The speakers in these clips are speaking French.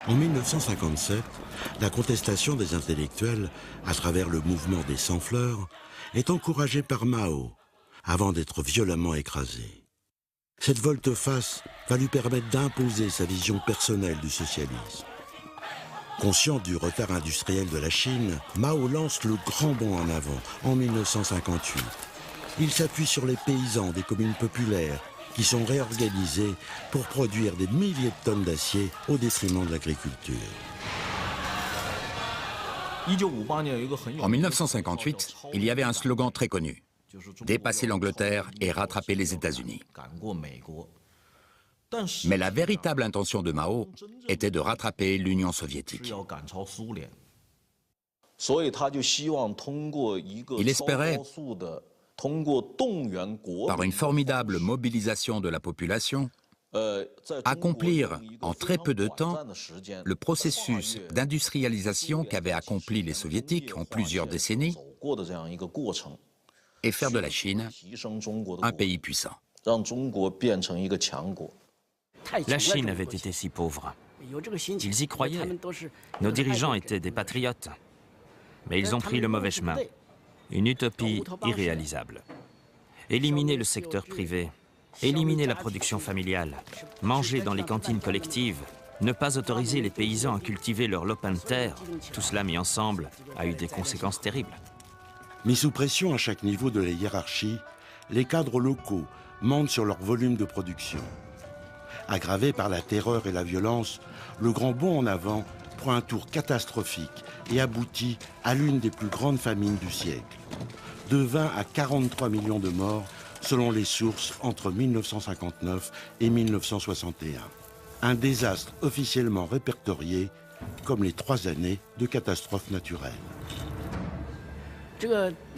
En 1957, la contestation des intellectuels, à travers le mouvement des Sans-Fleurs, est encouragée par Mao, avant d'être violemment écrasé. Cette volte-face va lui permettre d'imposer sa vision personnelle du socialisme. Conscient du retard industriel de la Chine, Mao lance le grand bond en avant en 1958. Il s'appuie sur les paysans des communes populaires qui sont réorganisés pour produire des milliers de tonnes d'acier au détriment de l'agriculture. En 1958, il y avait un slogan très connu: dépasser l'Angleterre et rattraper les États-Unis. Mais la véritable intention de Mao était de rattraper l'Union soviétique. Il espérait, par une formidable mobilisation de la population, accomplir en très peu de temps le processus d'industrialisation qu'avaient accompli les Soviétiques en plusieurs décennies et faire de la Chine un pays puissant. La Chine avait été si pauvre. Ils y croyaient. Nos dirigeants étaient des patriotes. Mais ils ont pris le mauvais chemin. Une utopie irréalisable. Éliminer le secteur privé, éliminer la production familiale, manger dans les cantines collectives, ne pas autoriser les paysans à cultiver leur lopin de terre, tout cela mis ensemble a eu des conséquences terribles. Mis sous pression à chaque niveau de la hiérarchie, les cadres locaux mentent sur leur volume de production. Aggravé par la terreur et la violence, le grand bond en avant prend un tour catastrophique et aboutit à l'une des plus grandes famines du siècle. De 20 à 43 millions de morts selon les sources entre 1959 et 1961. Un désastre officiellement répertorié comme les 3 années de catastrophe naturelle.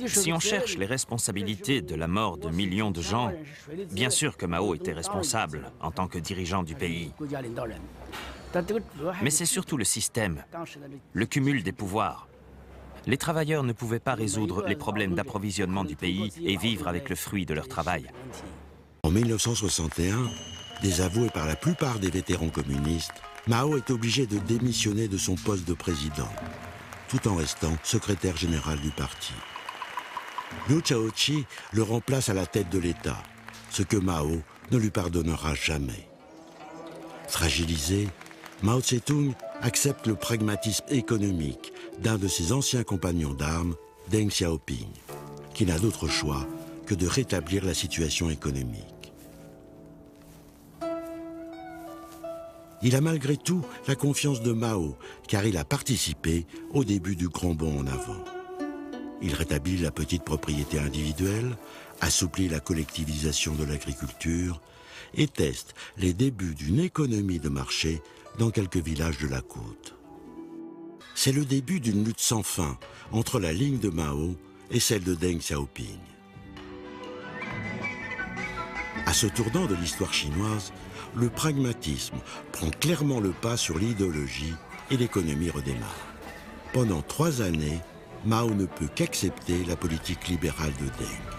Si on cherche les responsabilités de la mort de millions de gens, bien sûr que Mao était responsable en tant que dirigeant du pays. Mais c'est surtout le système, le cumul des pouvoirs. Les travailleurs ne pouvaient pas résoudre les problèmes d'approvisionnement du pays et vivre avec le fruit de leur travail. En 1961, désavoué par la plupart des vétérans communistes, Mao est obligé de démissionner de son poste de président, tout en restant secrétaire général du parti. Liu Shaoqi le remplace à la tête de l'État, ce que Mao ne lui pardonnera jamais. Fragilisé, Mao Tse-tung accepte le pragmatisme économique d'un de ses anciens compagnons d'armes, Deng Xiaoping, qui n'a d'autre choix que de rétablir la situation économique. Il a malgré tout la confiance de Mao, car il a participé au début du grand bond en avant. Il rétablit la petite propriété individuelle, assouplit la collectivisation de l'agriculture et teste les débuts d'une économie de marché dans quelques villages de la côte. C'est le début d'une lutte sans fin entre la ligne de Mao et celle de Deng Xiaoping. À ce tournant de l'histoire chinoise, le pragmatisme prend clairement le pas sur l'idéologie et l'économie redémarre. Pendant 3 années, Mao ne peut qu'accepter la politique libérale de Deng.